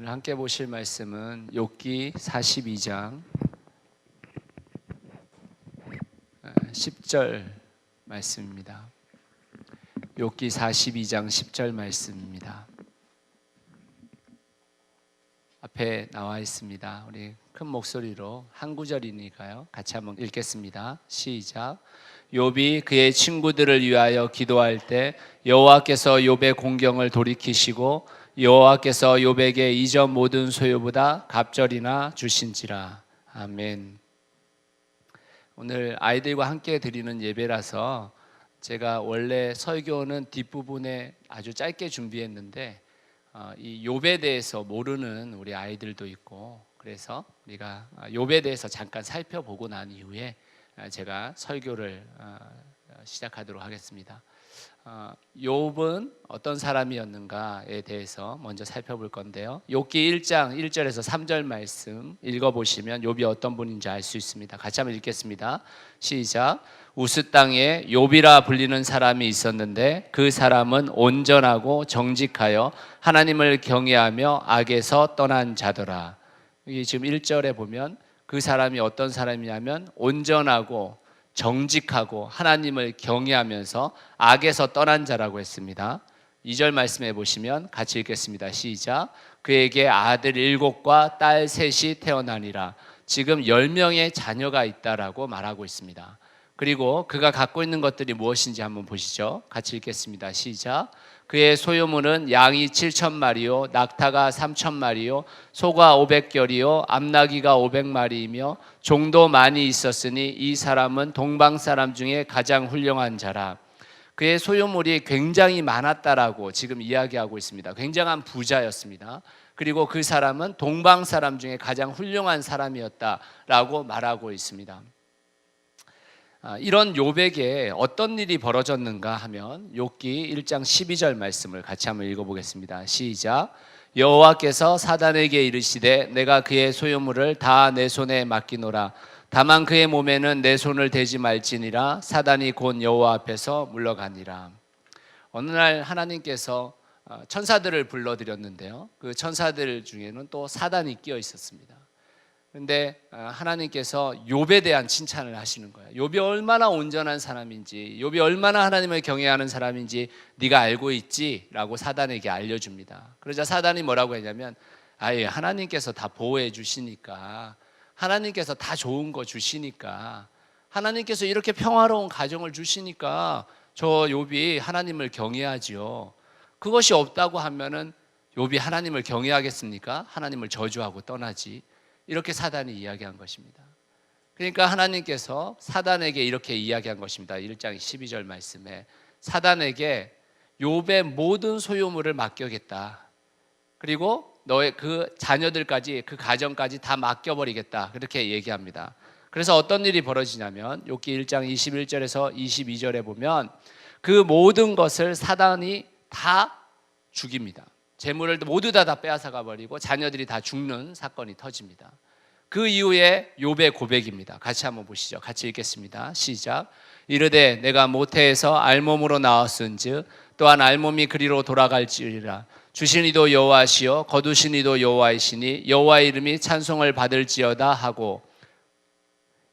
오늘 함께 보실 말씀은 욥기 42장 10절 말씀입니다. 욥기 42장 10절 말씀입니다. 앞에 나와 있습니다. 우리 큰 목소리로 한 구절이니까요. 같이 한번 읽겠습니다. 시작. 욥이 그의 친구들을 위하여 기도할 때 여호와께서 욥의 공경을 돌이키시고 여호와께서 욥에게 이전 모든 소유보다 갑절이나 주신지라. 아멘. 오늘 아이들과 함께 드리는 예배라서 제가 원래 설교는 뒷부분에 아주 짧게 준비했는데 이 욥에 대해서 모르는 우리 아이들도 있고, 그래서 우리가 욥에 대해서 잠깐 살펴보고 난 이후에 제가 설교를 시작하도록 하겠습니다. 욥은 어떤 사람이었는가에 대해서 먼저 살펴볼 건데요. 욥기 1장 1절에서 3절 말씀 읽어보시면 욥이 어떤 분인지 알 수 있습니다. 같이 한번 읽겠습니다. 시작. 우스 땅에 욥이라 불리는 사람이 있었는데 그 사람은 온전하고 정직하여 하나님을 경외하며 악에서 떠난 자더라. 여기 지금 1절에 보면 그 사람이 어떤 사람이냐면 온전하고 정직하고 하나님을 경외하면서 악에서 떠난 자라고 했습니다. 2절 말씀해 보시면 같이 읽겠습니다. 시작. 그에게 아들 7과 딸 3이 태어나니라. 지금 10명의 자녀가 있다라고 말하고 있습니다. 그리고 그가 갖고 있는 것들이 무엇인지 한번 보시죠. 같이 읽겠습니다. 시작. 그의 소유물은 양이 7,000마리요 낙타가 3,000마리요 소가 500결이요 암나귀가 500마리이며 종도 많이 있었으니 이 사람은 동방 사람 중에 가장 훌륭한 자라. 그의 소유물이 굉장히 많았다라고 지금 이야기하고 있습니다. 굉장한 부자였습니다. 그리고 그 사람은 동방 사람 중에 가장 훌륭한 사람이었다라고 말하고 있습니다. 이런 욥에게 어떤 일이 벌어졌는가 하면 욥기 1장 12절 말씀을 같이 한번 읽어보겠습니다. 시작. 여호와께서 사단에게 이르시되 내가 그의 소유물을 다 내 손에 맡기노라. 다만 그의 몸에는 내 손을 대지 말지니라. 사단이 곧 여호와 앞에서 물러가니라. 어느 날 하나님께서 천사들을 불러드렸는데요, 그 천사들 중에는 또 사단이 끼어 있었습니다. 그런데 하나님께서 욥에 대한 칭찬을 하시는 거예요. 욥이 얼마나 온전한 사람인지, 욥이 얼마나 하나님을 경외하는 사람인지 네가 알고 있지? 라고 사단에게 알려줍니다. 그러자 사단이 뭐라고 했냐면 아예 하나님께서 다 보호해 주시니까, 하나님께서 다 좋은 거 주시니까, 하나님께서 이렇게 평화로운 가정을 주시니까 저 욥이 하나님을 경외하지요. 그것이 없다고 하면은 욥이 하나님을 경외하겠습니까? 하나님을 저주하고 떠나지. 이렇게 사단이 이야기한 것입니다. 그러니까 하나님께서 사단에게 이렇게 이야기한 것입니다. 1장 12절 말씀에 사단에게 욥의 모든 소유물을 맡겨겠다. 그리고 너의 그 자녀들까지, 그 가정까지 다 맡겨버리겠다. 그렇게 얘기합니다. 그래서 어떤 일이 벌어지냐면 욥기 1장 21절에서 22절에 보면 그 모든 것을 사단이 다 죽입니다. 재물을 모두 다 빼앗아가 버리고 자녀들이 다 죽는 사건이 터집니다. 그 이후에 욥의 고백입니다. 같이 한번 보시죠. 같이 읽겠습니다. 시작. 이르되 내가 모태에서 알몸으로 나왔은즉 또한 알몸이 그리로 돌아갈지니라. 주신 이도 여호와시요 거두신 이도 여호와이시니 여호와의 이름이 찬송을 받을지어다 하고,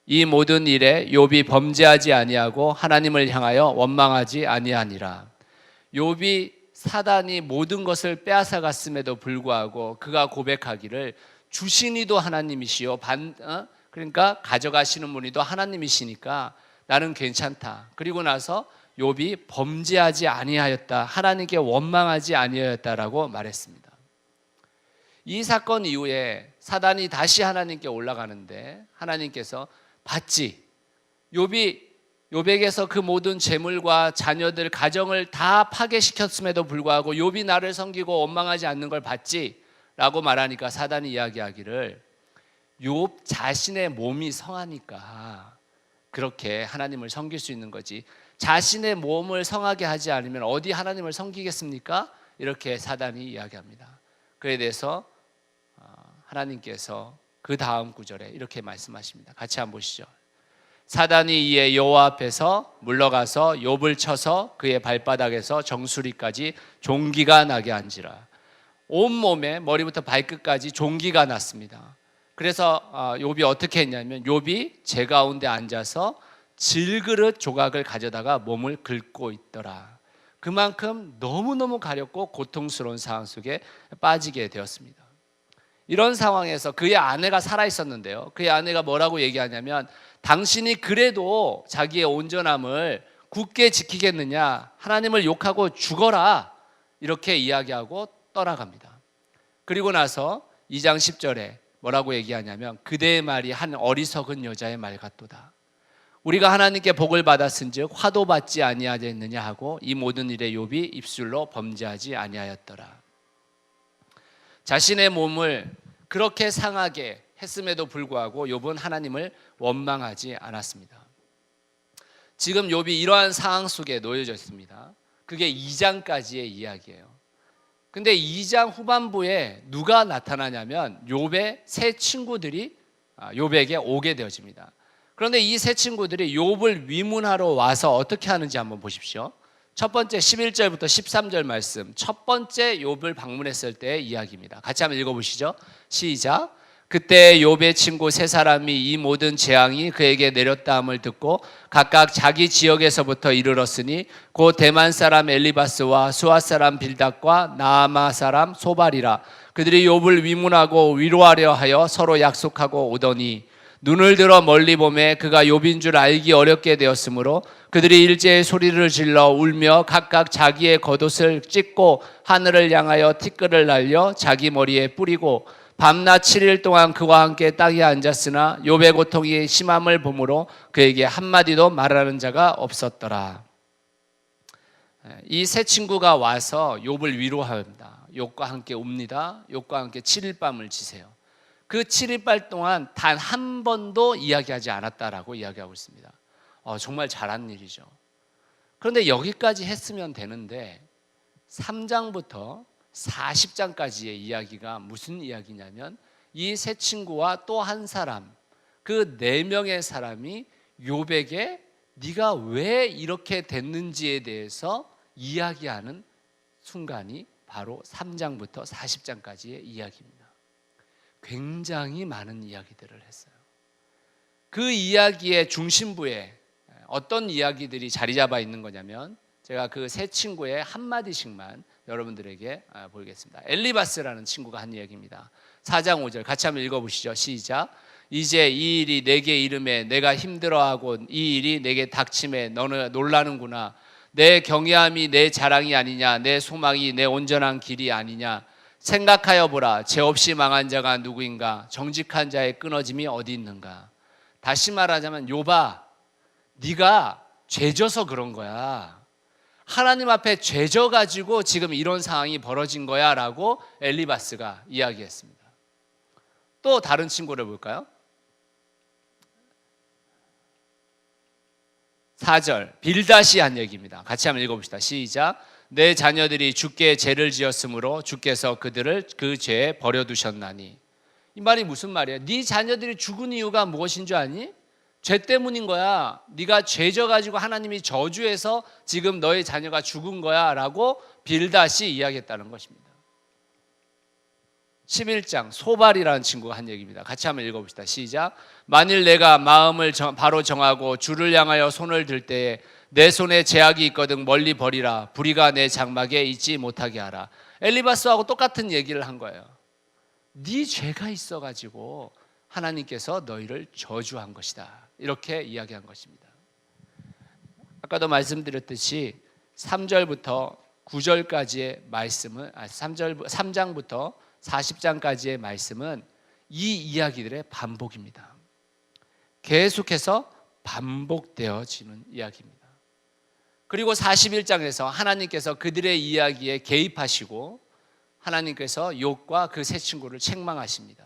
이 모든 일에 욥이 범죄하지 아니하고 하나님을 향하여 원망하지 아니하니라. 욥이 사단이 모든 것을 빼앗아 갔음에도 불구하고 그가 고백하기를 주신 이도 하나님이시요, 그러니까 가져가시는 분이도 하나님이시니까 나는 괜찮다. 그리고 나서 욥이 범죄하지 아니하였다, 하나님께 원망하지 아니하였다라고 말했습니다. 이 사건 이후에 사단이 다시 하나님께 올라가는데 하나님께서 봤지, 욥에게서 그 모든 재물과 자녀들, 가정을 다 파괴시켰음에도 불구하고 욥이 나를 섬기고 원망하지 않는 걸 봤지? 라고 말하니까 사단이 이야기하기를 욥 자신의 몸이 성하니까 그렇게 하나님을 섬길 수 있는 거지, 자신의 몸을 성하게 하지 않으면 어디 하나님을 섬기겠습니까? 이렇게 사단이 이야기합니다. 그에 대해서 하나님께서 그 다음 구절에 이렇게 말씀하십니다. 같이 한번 보시죠. 사단이 이에 여호와 앞에서 물러가서 욥을 쳐서 그의 발바닥에서 정수리까지 종기가 나게 한지라. 온몸에 머리부터 발끝까지 종기가 났습니다. 그래서 욥이 어떻게 했냐면 욥이 제 가운데 앉아서 질그릇 조각을 가져다가 몸을 긁고 있더라. 그만큼 너무너무 가렵고 고통스러운 상황 속에 빠지게 되었습니다. 이런 상황에서 그의 아내가 살아있었는데요, 그의 아내가 뭐라고 얘기하냐면 당신이 그래도 자기의 온전함을 굳게 지키겠느냐, 하나님을 욕하고 죽어라, 이렇게 이야기하고 떠나갑니다. 그리고 나서 2장 10절에 뭐라고 얘기하냐면 그대의 말이 한 어리석은 여자의 말 같도다. 우리가 하나님께 복을 받았은즉 화도 받지 아니하였느냐 하고 이 모든 일에 욥이 입술로 범죄하지 아니하였더라. 자신의 몸을 그렇게 상하게 했음에도 불구하고 욥은 하나님을 원망하지 않았습니다. 지금 욥이 이러한 상황 속에 놓여져 있습니다. 그게 2장까지의 이야기예요. 근데 2장 후반부에 누가 나타나냐면 욥의 세 친구들이 욥에게 오게 되어집니다. 그런데 이 세 친구들이 욥을 위문하러 와서 어떻게 하는지 한번 보십시오. 첫 번째 11절부터 13절 말씀, 첫 번째 욥을 방문했을 때의 이야기입니다. 같이 한번 읽어보시죠. 시작. 그때 욥의 친구 세 사람이 이 모든 재앙이 그에게 내렸다함을 듣고 각각 자기 지역에서부터 이르렀으니 곧 대만 사람 엘리바스와 수아 사람 빌닷과 나아마 사람 소발이라. 그들이 욥을 위문하고 위로하려 하여 서로 약속하고 오더니 눈을 들어 멀리 보매 그가 욥인 줄 알기 어렵게 되었으므로 그들이 일제히 소리를 질러 울며 각각 자기의 겉옷을 찢고 하늘을 향하여 티끌을 날려 자기 머리에 뿌리고 밤낮 7일 동안 그와 함께 땅에 앉았으나 욥의 고통이 심함을 보므로 그에게 한마디도 말하는 자가 없었더라. 이 세 친구가 와서 욥을 위로합니다. 욥과 함께 웁니다. 욥과 함께 7일 밤을 지새요. 그 7일 밤 동안 단 한 번도 이야기하지 않았다라고 이야기하고 있습니다. 정말 잘한 일이죠. 그런데 여기까지 했으면 되는데 3장부터 40장까지의 이야기가 무슨 이야기냐면 이 세 친구와 또 한 사람, 그 4명의 사람이 욥에게 네가 왜 이렇게 됐는지에 대해서 이야기하는 순간이 바로 3장부터 40장까지의 이야기입니다. 굉장히 많은 이야기들을 했어요. 그 이야기의 중심부에 어떤 이야기들이 자리 잡아 있는 거냐면 제가 그 세 친구의 한마디씩만 여러분들에게 보이겠습니다. 엘리바스라는 친구가 한 이야기입니다. 4장 5절 같이 한번 읽어보시죠. 시작. 이제 이 일이 내게 이름에 내가 힘들어하고 이 일이 내게 닥침에 너는 놀라는구나. 내 경외함이 내 자랑이 아니냐, 내 소망이 내 온전한 길이 아니냐. 생각하여 보라. 죄 없이 망한 자가 누구인가? 정직한 자의 끊어짐이 어디 있는가? 다시 말하자면 욥아, 네가 죄져서 그런 거야. 하나님 앞에 죄져 가지고 지금 이런 상황이 벌어진 거야 라고 엘리바스가 이야기했습니다. 또 다른 친구를 볼까요? 4절 빌닷이 한 얘기입니다. 같이 한번 읽어봅시다. 시작. 내 자녀들이 주께 죄를 지었으므로 주께서 그들을 그 죄에 버려두셨나니. 이 말이 무슨 말이야? 네 자녀들이 죽은 이유가 무엇인 줄 아니? 죄 때문인 거야. 네가 죄져가지고 하나님이 저주해서 지금 너의 자녀가 죽은 거야 라고 빌닷이 이야기했다는 것입니다. 11장 소발이라는 친구가 한 얘기입니다. 같이 한번 읽어봅시다. 시작. 만일 내가 마음을 바로 정하고 주를 향하여 손을 들 때에 내 손에 제약이 있거든 멀리 버리라. 불의가 내 장막에 있지 못하게 하라. 엘리바스하고 똑같은 얘기를 한 거예요. 네 죄가 있어가지고 하나님께서 너희를 저주한 것이다. 이렇게 이야기한 것입니다. 아까도 말씀드렸듯이 3절부터 9절까지의 말씀은 3장부터 40장까지의 말씀은 이 이야기들의 반복입니다. 계속해서 반복되어지는 이야기입니다. 그리고 41장에서 하나님께서 그들의 이야기에 개입하시고 하나님께서 욥과 그 세 친구를 책망하십니다.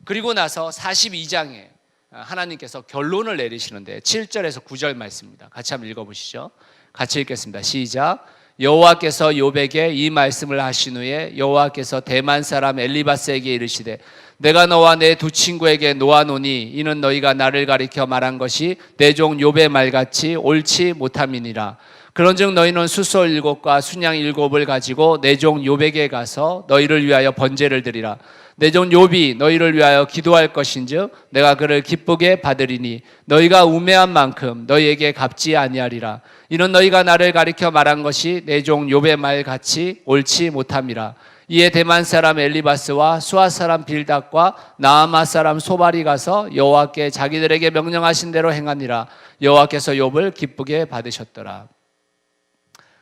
그리고 나서 42장에 하나님께서 결론을 내리시는데 7절에서 9절 말씀입니다. 같이 한번 읽어보시죠. 같이 읽겠습니다. 시작. 여호와께서 욥에게 이 말씀을 하신 후에 여호와께서 대만 사람 엘리바스에게 이르시되 내가 너와 내 두 친구에게 놓아노니 이는 너희가 나를 가리켜 말한 것이 내 종 욥의 말같이 옳지 못함이니라. 그런즉 너희는 숫소 7과 순양 7을 가지고 내 종 욥에게 가서 너희를 위하여 번제를 드리라. 내 종 욥이 너희를 위하여 기도할 것인즉 내가 그를 기쁘게 받으리니 너희가 우매한 만큼 너희에게 갚지 아니하리라. 이는 너희가 나를 가리켜 말한 것이 내 종 욥의 말 같이 옳지 못함이라. 이에 대만 사람 엘리바스와 수아 사람 빌닷과 나아마 사람 소발이 가서 여호와께 자기들에게 명령하신 대로 행하니라. 여호와께서 욥을 기쁘게 받으셨더라.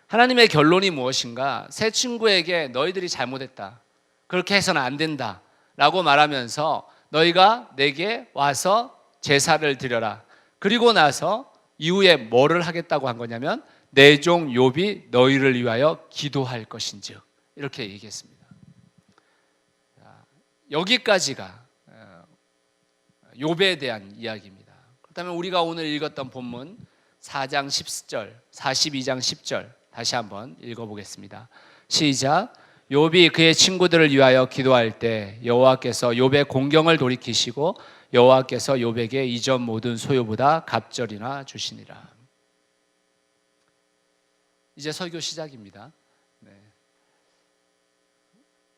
하나님의 결론이 무엇인가? 세 친구에게 너희들이 잘못했다, 그렇게 해서는 안 된다 라고 말하면서 너희가 내게 와서 제사를 드려라. 그리고 나서 이후에 뭐를 하겠다고 한 거냐면 내 종 욥이 너희를 위하여 기도할 것인즉 이렇게 얘기했습니다. 여기까지가 욥에 대한 이야기입니다. 그렇다면 우리가 오늘 읽었던 본문 4장 10절, 42장 10절 다시 한번 읽어보겠습니다. 시작. 욥이 그의 친구들을 위하여 기도할 때 여호와께서 욥의 공경을 돌이키시고 여호와께서 욥에게 이전 모든 소유보다 갑절이나 주시니라. 이제 설교 시작입니다.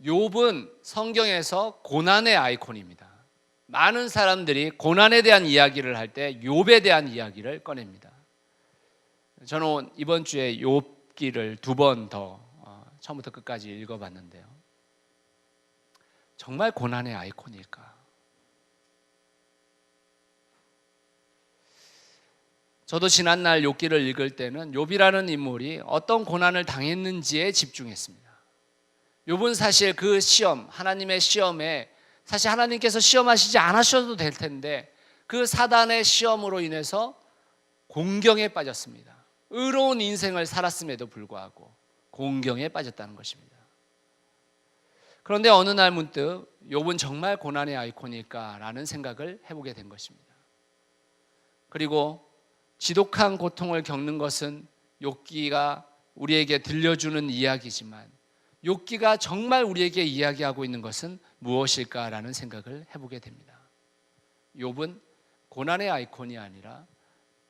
욥은 성경에서 고난의 아이콘입니다. 많은 사람들이 고난에 대한 이야기를 할 때 욥에 대한 이야기를 꺼냅니다. 저는 이번 주에 욥기를 2번 더 처음부터 끝까지 읽어봤는데요. 정말 고난의 아이콘일까? 저도 지난날 욥기를 읽을 때는 욥이라는 인물이 어떤 고난을 당했는지에 집중했습니다. 욥은 사실 그 시험, 하나님의 시험에 사실 하나님께서 시험하시지 않으셔도 될 텐데 그 사단의 시험으로 인해서 공경에 빠졌습니다. 의로운 인생을 살았음에도 불구하고 공경에 빠졌다는 것입니다. 그런데 어느 날 문득 욥은 정말 고난의 아이콘일까라는 생각을 해보게 된 것입니다. 그리고 지독한 고통을 겪는 것은 욥기가 우리에게 들려주는 이야기지만 욥기가 정말 우리에게 이야기하고 있는 것은 무엇일까라는 생각을 해보게 됩니다. 욥은 고난의 아이콘이 아니라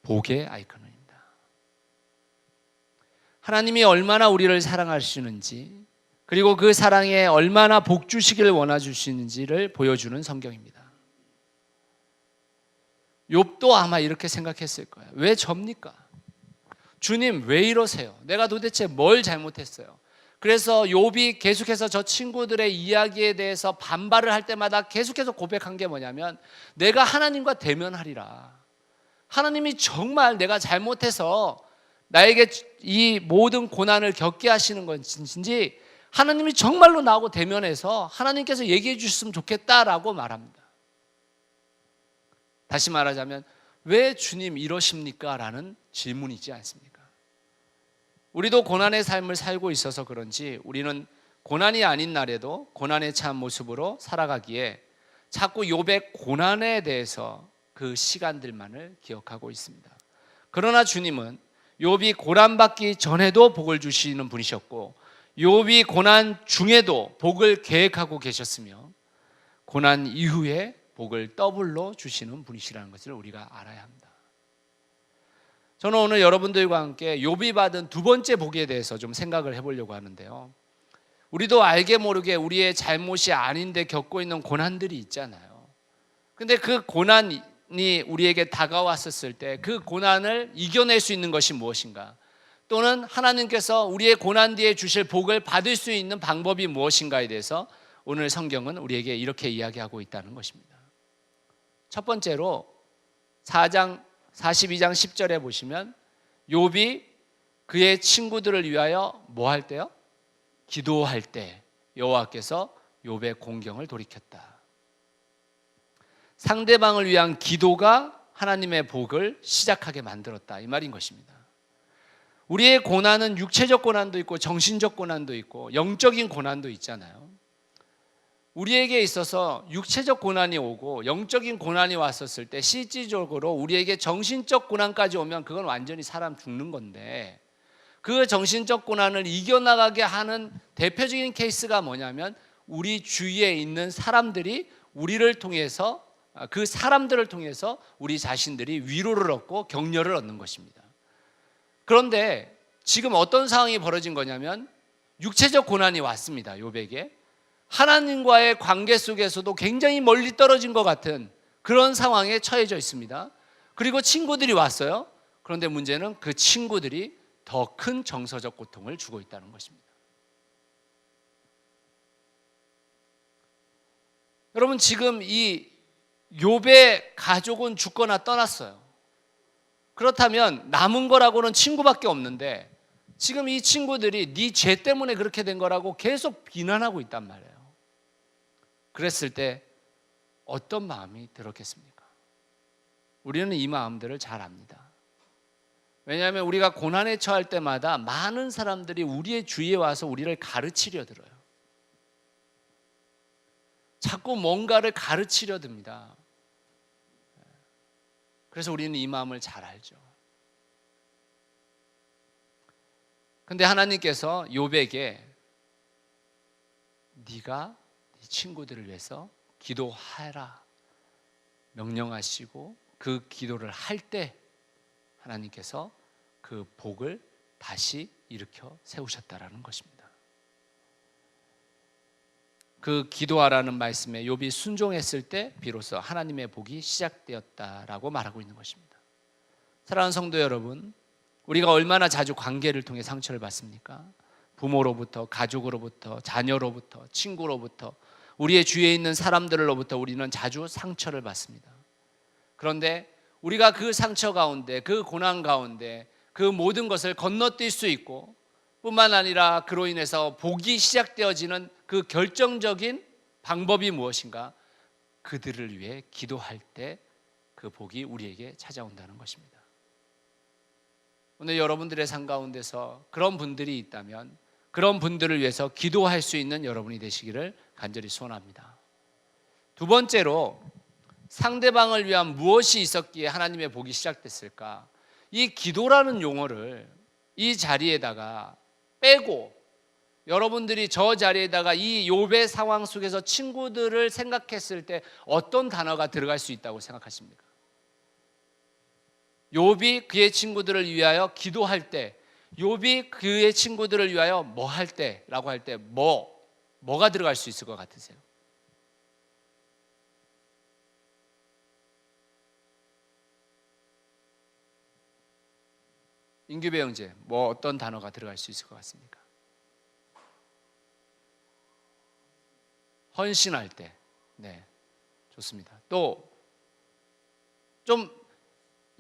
복의 아이콘입니다. 하나님이 얼마나 우리를 사랑하시는지 그리고 그 사랑에 얼마나 복 주시기를 원하시는지를 보여주는 성경입니다. 욥도 아마 이렇게 생각했을 거예요. 왜 접니까? 주님 왜 이러세요? 내가 도대체 뭘 잘못했어요? 그래서 욥이 계속해서 저 친구들의 이야기에 대해서 반발을 할 때마다 계속해서 고백한 게 뭐냐면 내가 하나님과 대면하리라. 하나님이 정말 내가 잘못해서 나에게 이 모든 고난을 겪게 하시는 것인지 하나님이 정말로 나하고 대면해서 하나님께서 얘기해 주셨으면 좋겠다라고 말합니다. 다시 말하자면 왜 주님 이러십니까? 라는 질문이 있지 않습니까? 우리도 고난의 삶을 살고 있어서 그런지 우리는 고난이 아닌 날에도 고난에 찬 모습으로 살아가기에 자꾸 욥의 고난에 대해서 그 시간들만을 기억하고 있습니다. 그러나 주님은 욥이 고난받기 전에도 복을 주시는 분이셨고 욥이 고난 중에도 복을 계획하고 계셨으며 고난 이후에 복을 더블로 주시는 분이시라는 것을 우리가 알아야 합니다. 저는 오늘 여러분들과 함께 욥이 받은 두 번째 복에 대해서 좀 생각을 해보려고 하는데요. 우리도 알게 모르게 우리의 잘못이 아닌데 겪고 있는 고난들이 있잖아요. 근데 그 고난이 우리에게 다가왔었을 때 그 고난을 이겨낼 수 있는 것이 무엇인가? 또는 하나님께서 우리의 고난 뒤에 주실 복을 받을 수 있는 방법이 무엇인가에 대해서 오늘 성경은 우리에게 이렇게 이야기하고 있다는 것입니다. 첫 번째로 42장 10절에 보시면 욥이 그의 친구들을 위하여 뭐 할 때요? 기도할 때 여호와께서 욥의 공경을 돌이켰다. 상대방을 위한 기도가 하나님의 복을 시작하게 만들었다 이 말인 것입니다. 우리의 고난은 육체적 고난도 있고 정신적 고난도 있고 영적인 고난도 있잖아요. 우리에게 있어서 육체적 고난이 오고 영적인 고난이 왔었을 때 실질적으로 우리에게 정신적 고난까지 오면 그건 완전히 사람 죽는 건데 그 정신적 고난을 이겨나가게 하는 대표적인 케이스가 뭐냐면 우리 주위에 있는 사람들이 우리를 통해서 그 사람들을 통해서 우리 자신들이 위로를 얻고 격려를 얻는 것입니다. 그런데 지금 어떤 상황이 벌어진 거냐면 육체적 고난이 왔습니다. 욥에게. 하나님과의 관계 속에서도 굉장히 멀리 떨어진 것 같은 그런 상황에 처해져 있습니다. 그리고 친구들이 왔어요. 그런데 문제는 그 친구들이 더 큰 정서적 고통을 주고 있다는 것입니다. 여러분, 지금 이 욥의 가족은 죽거나 떠났어요. 그렇다면 남은 거라고는 친구밖에 없는데 지금 이 친구들이 네 죄 때문에 그렇게 된 거라고 계속 비난하고 있단 말이에요. 그랬을 때 어떤 마음이 들었겠습니까? 우리는 이 마음들을 잘 압니다. 왜냐하면 우리가 고난에 처할 때마다 많은 사람들이 우리의 주위에 와서 우리를 가르치려 들어요. 자꾸 뭔가를 가르치려 듭니다. 그래서 우리는 이 마음을 잘 알죠. 근데 하나님께서 욥에게 네가 네 친구들을 위해서 기도하라 명령하시고 그 기도를 할 때 하나님께서 그 복을 다시 일으켜 세우셨다라는 것입니다. 그 기도하라는 말씀에 욥이 순종했을 때 비로소 하나님의 복이 시작되었다라고 말하고 있는 것입니다. 사랑하는 성도 여러분, 우리가 얼마나 자주 관계를 통해 상처를 받습니까? 부모로부터, 가족으로부터, 자녀로부터, 친구로부터, 우리의 주위에 있는 사람들로부터 우리는 자주 상처를 받습니다. 그런데 우리가 그 상처 가운데, 그 고난 가운데 그 모든 것을 건너뛸 수 있고 뿐만 아니라 그로 인해서 복이 시작되어지는 그 결정적인 방법이 무엇인가? 그들을 위해 기도할 때 그 복이 우리에게 찾아온다는 것입니다. 오늘 여러분들의 삶 가운데서 그런 분들이 있다면 그런 분들을 위해서 기도할 수 있는 여러분이 되시기를 간절히 소원합니다. 두 번째로, 상대방을 위한 무엇이 있었기에 하나님의 복이 시작됐을까? 이 기도라는 용어를 이 자리에다가 빼고 여러분들이 저 자리에다가 이 욥의 상황 속에서 친구들을 생각했을 때 어떤 단어가 들어갈 수 있다고 생각하십니까? 욥이 그의 친구들을 위하여 기도할 때, 욥이 그의 친구들을 위하여 뭐 할 때라고 할 때 뭐가 들어갈 수 있을 것 같으세요? 인규배 형제, 어떤 단어가 들어갈 수 있을 것 같습니까? 헌신할 때. 네, 좋습니다. 또 좀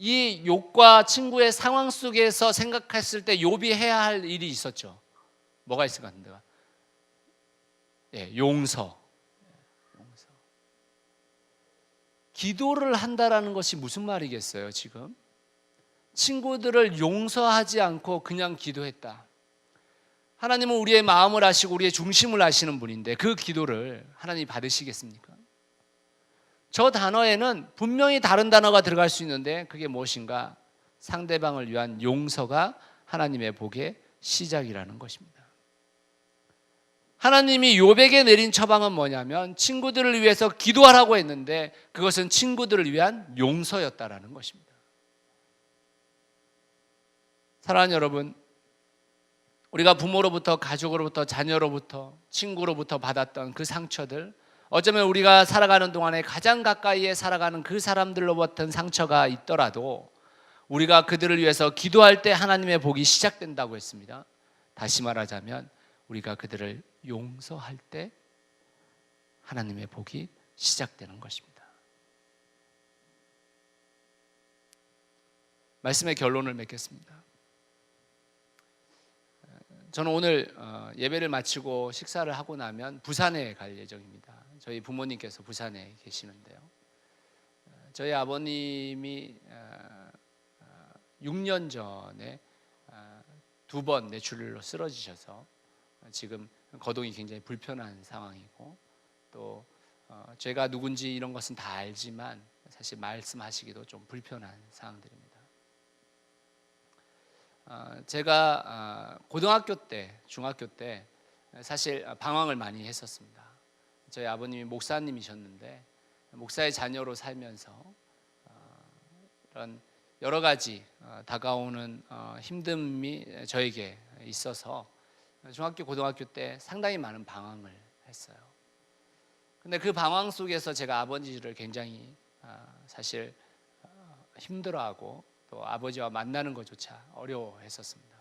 이 욥과 친구의 상황 속에서 생각했을 때 욥이 해야 할 일이 있었죠. 뭐가 있을 것 같은데요? 용서. 기도를 한다라는 것이 무슨 말이겠어요, 지금? 친구들을 용서하지 않고 그냥 기도했다. 하나님은 우리의 마음을 아시고 우리의 중심을 아시는 분인데 그 기도를 하나님이 받으시겠습니까? 저 단어에는 분명히 다른 단어가 들어갈 수 있는데 그게 무엇인가? 상대방을 위한 용서가 하나님의 복의 시작이라는 것입니다. 하나님이 욥에게 내린 처방은 뭐냐면 친구들을 위해서 기도하라고 했는데 그것은 친구들을 위한 용서였다라는 것입니다. 사랑하는 여러분, 우리가 부모로부터, 가족으로부터, 자녀로부터, 친구로부터 받았던 그 상처들, 어쩌면 우리가 살아가는 동안에 가장 가까이에 살아가는 그 사람들로부터 상처가 있더라도 우리가 그들을 위해서 기도할 때 하나님의 복이 시작된다고 했습니다. 다시 말하자면 우리가 그들을 용서할 때 하나님의 복이 시작되는 것입니다. 말씀의 결론을 맺겠습니다. 저는 오늘 예배를 마치고 식사를 하고 나면 부산에 갈 예정입니다. 저희 부모님께서 부산에 계시는데요. 저희 아버님이 6년 전에 2번 뇌출혈로 쓰러지셔서 지금 거동이 굉장히 불편한 상황이고 또 제가 누군지 이런 것은 다 알지만 사실 말씀하시기도 좀 불편한 상황들입니다. 제가 고등학교 때, 중학교 때 사실 방황을 많이 했었습니다. 저희 아버님이 목사님이셨는데 목사의 자녀로 살면서 이런 여러 가지 다가오는 힘듦이 저에게 있어서 중학교, 고등학교 때 상당히 많은 방황을 했어요. 근데 그 방황 속에서 제가 아버지를 굉장히 사실 힘들어하고 또 아버지와 만나는 것조차 어려워했었습니다.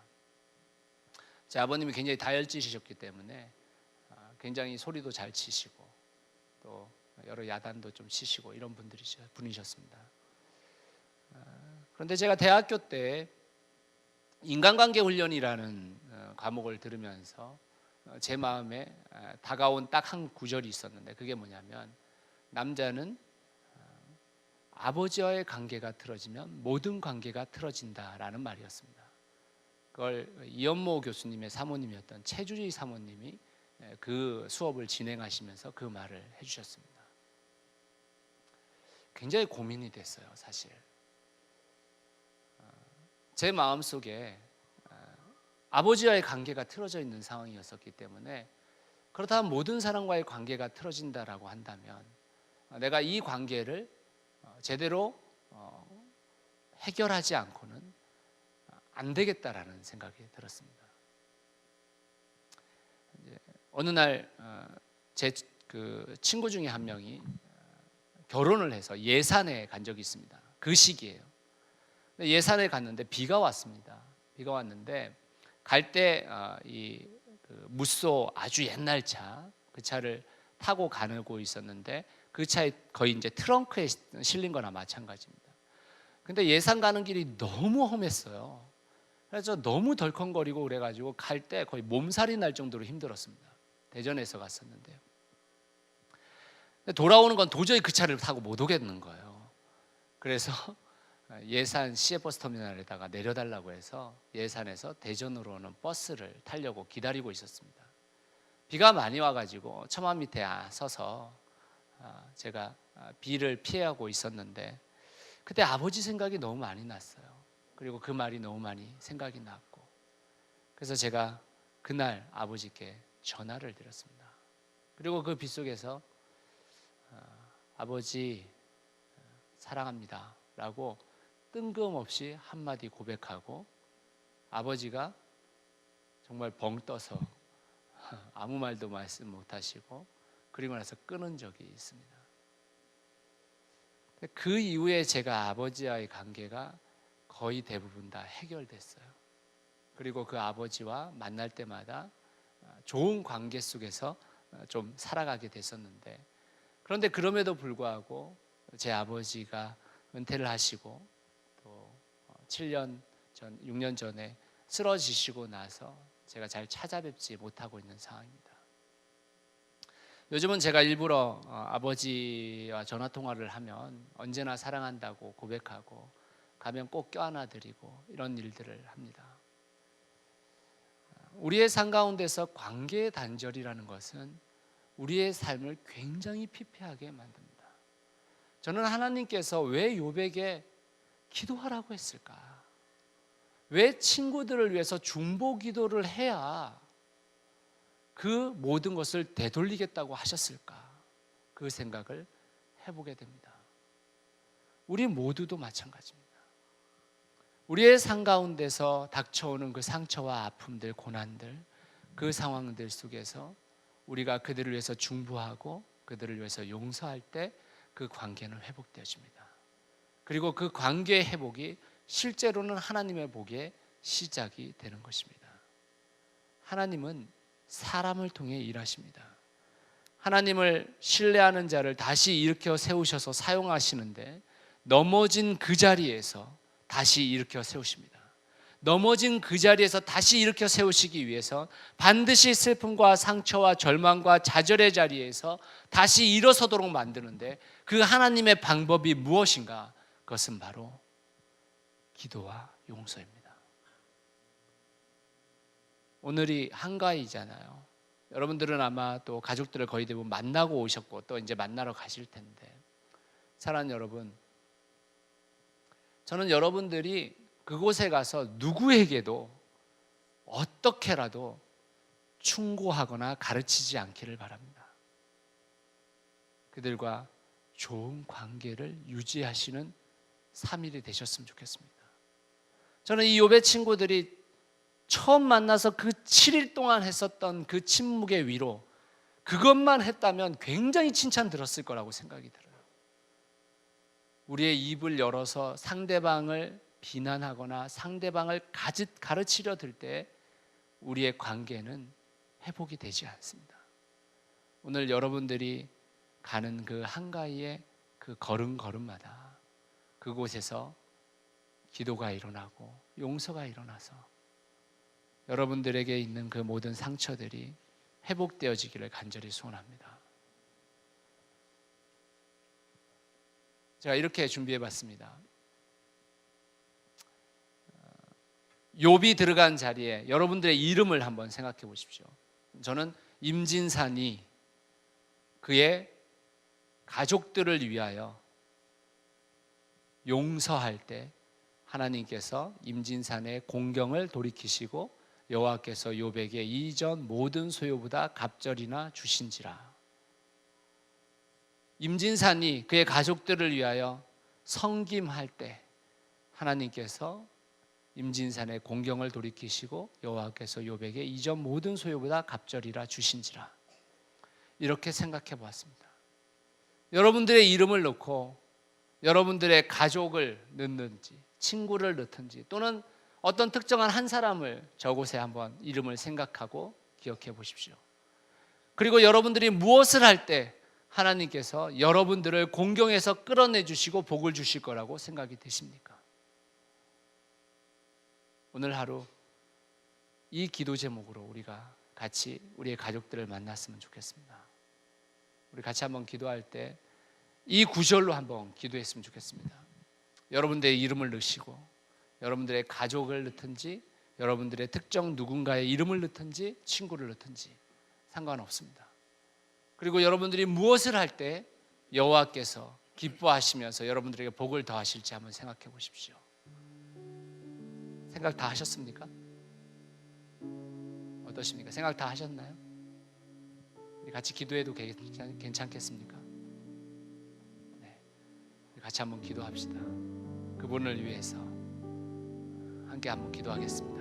제 아버님이 굉장히 다혈질이셨기 때문에 굉장히 소리도 잘 치시고 또 여러 야단도 좀 치시고 이런 분이셨습니다. 그런데 제가 대학교 때 인간관계 훈련이라는 과목을 들으면서 제 마음에 다가온 딱 한 구절이 있었는데, 그게 뭐냐면 남자는 아버지와의 관계가 틀어지면 모든 관계가 틀어진다라는 말이었습니다. 그걸 이연모 교수님의 사모님이었던 최주리 사모님이 그 수업을 진행하시면서 그 말을 해주셨습니다. 굉장히 고민이 됐어요, 사실. 제 마음속에 아버지와의 관계가 틀어져 있는 상황이었었기 때문에, 그렇다면 모든 사람과의 관계가 틀어진다라고 한다면 내가 이 관계를 제대로 해결하지 않고는 안 되겠다라는 생각이 들었습니다. 어느 날 제 그 친구 중에 한 명이 결혼을 해서 예산에 간 적이 있습니다. 그 시기예요. 예산에 갔는데 비가 왔습니다. 비가 왔는데 갈 때 이 무쏘 아주 옛날 차, 그 차를 타고 가고 있었는데 그 차에 거의 이제 트렁크에 실린 거나 마찬가지입니다. 근데 예산 가는 길이 너무 험했어요. 그래서 너무 덜컹거리고 그래가지고 갈 때 거의 몸살이 날 정도로 힘들었습니다. 대전에서 갔었는데요. 돌아오는 건 도저히 그 차를 타고 못 오겠는 거예요. 그래서 예산 시외버스 터미널에다가 내려달라고 해서 예산에서 대전으로 오는 버스를 타려고 기다리고 있었습니다. 비가 많이 와가지고 처마 밑에 서서 제가 비를 피하고 있었는데, 그때 아버지 생각이 너무 많이 났어요. 그리고 그 말이 너무 많이 생각이 났고, 그래서 제가 그날 아버지께 전화를 드렸습니다. 그리고 그 빗속에서 아버지 사랑합니다 라고 뜬금없이 한마디 고백하고, 아버지가 정말 벙 떠서 아무 말도 말씀 못하시고 그리고 나서 끊은 적이 있습니다. 그 이후에 제가 아버지와의 관계가 거의 대부분 다 해결됐어요. 그리고 그 아버지와 만날 때마다 좋은 관계 속에서 좀 살아가게 됐었는데, 그런데 그럼에도 불구하고 제 아버지가 은퇴를 하시고 또 7년 전, 6년 전에 쓰러지시고 나서 제가 잘 찾아뵙지 못하고 있는 상황입니다. 요즘은 제가 일부러 아버지와 전화 통화를 하면 언제나 사랑한다고 고백하고 가면 꼭 껴안아 드리고 이런 일들을 합니다. 우리의 삶 가운데서 관계의 단절이라는 것은 우리의 삶을 굉장히 피폐하게 만듭니다. 저는 하나님께서 왜 욥에게 기도하라고 했을까? 왜 친구들을 위해서 중보 기도를 해야 그 모든 것을 되돌리겠다고 하셨을까? 그 생각을 해보게 됩니다. 우리 모두도 마찬가지입니다. 우리의 삶 가운데서 닥쳐오는 그 상처와 아픔들, 고난들, 그 상황들 속에서 우리가 그들을 위해서 중보하고 그들을 위해서 용서할 때 그 관계는 회복되어집니다. 그리고 그 관계의 회복이 실제로는 하나님의 복의 시작이 되는 것입니다. 하나님은 사람을 통해 일하십니다. 하나님을 신뢰하는 자를 다시 일으켜 세우셔서 사용하시는데, 넘어진 그 자리에서 다시 일으켜 세우십니다. 넘어진 그 자리에서 다시 일으켜 세우시기 위해서 반드시 슬픔과 상처와 절망과 좌절의 자리에서 다시 일어서도록 만드는데, 그 하나님의 방법이 무엇인가? 그것은 바로 기도와 용서입니다. 오늘이 한가위잖아요. 여러분들은 아마 또 가족들을 거의 대부분 만나고 오셨고 또 이제 만나러 가실 텐데, 사랑하는 여러분, 저는 여러분들이 그곳에 가서 누구에게도 어떻게라도 충고하거나 가르치지 않기를 바랍니다. 그들과 좋은 관계를 유지하시는 3일이 되셨으면 좋겠습니다. 저는 이 욥의 친구들이 처음 만나서 그 7일 동안 했었던 그 침묵의 위로, 그것만 했다면 굉장히 칭찬 들었을 거라고 생각이 들어요. 우리의 입을 열어서 상대방을 비난하거나 상대방을 가르치려 들 때 우리의 관계는 회복이 되지 않습니다. 오늘 여러분들이 가는 그 한가위의 그 걸음걸음마다 그곳에서 기도가 일어나고 용서가 일어나서 여러분들에게 있는 그 모든 상처들이 회복되어지기를 간절히 소원합니다. 제가 이렇게 준비해봤습니다. 욥이 들어간 자리에 여러분들의 이름을 한번 생각해 보십시오. 저는 임진산이 그의 가족들을 위하여 용서할 때 하나님께서 임진산의 공경을 돌이키시고 여호와께서 욥에게 이전 모든 소유보다 갑절이나 주신지라. 임진산이 그의 가족들을 위하여 성김할 때 하나님께서 임진산의 공경을 돌이키시고 여호와께서 욥에게 이전 모든 소유보다 갑절이라 주신지라. 이렇게 생각해 보았습니다. 여러분들의 이름을 넣고 여러분들의 가족을 넣는지 친구를 넣든지 또는 어떤 특정한 한 사람을 저곳에 한번 이름을 생각하고 기억해 보십시오. 그리고 여러분들이 무엇을 할 때 하나님께서 여러분들을 공경해서 끌어내 주시고 복을 주실 거라고 생각이 되십니까? 오늘 하루 이 기도 제목으로 우리가 같이 우리의 가족들을 만났으면 좋겠습니다. 우리 같이 한번 기도할 때 이 구절로 한번 기도했으면 좋겠습니다. 여러분들의 이름을 넣으시고 여러분들의 가족을 넣든지 여러분들의 특정 누군가의 이름을 넣든지 친구를 넣든지 상관없습니다. 그리고 여러분들이 무엇을 할 때 여호와께서 기뻐하시면서 여러분들에게 복을 더하실지 한번 생각해 보십시오. 생각 다 하셨습니까? 어떠십니까? 생각 다 하셨나요? 우리 같이 기도해도 괜찮겠습니까? 네. 우리 같이 한번 기도합시다. 그분을 위해서 함께 한번 기도하겠습니다.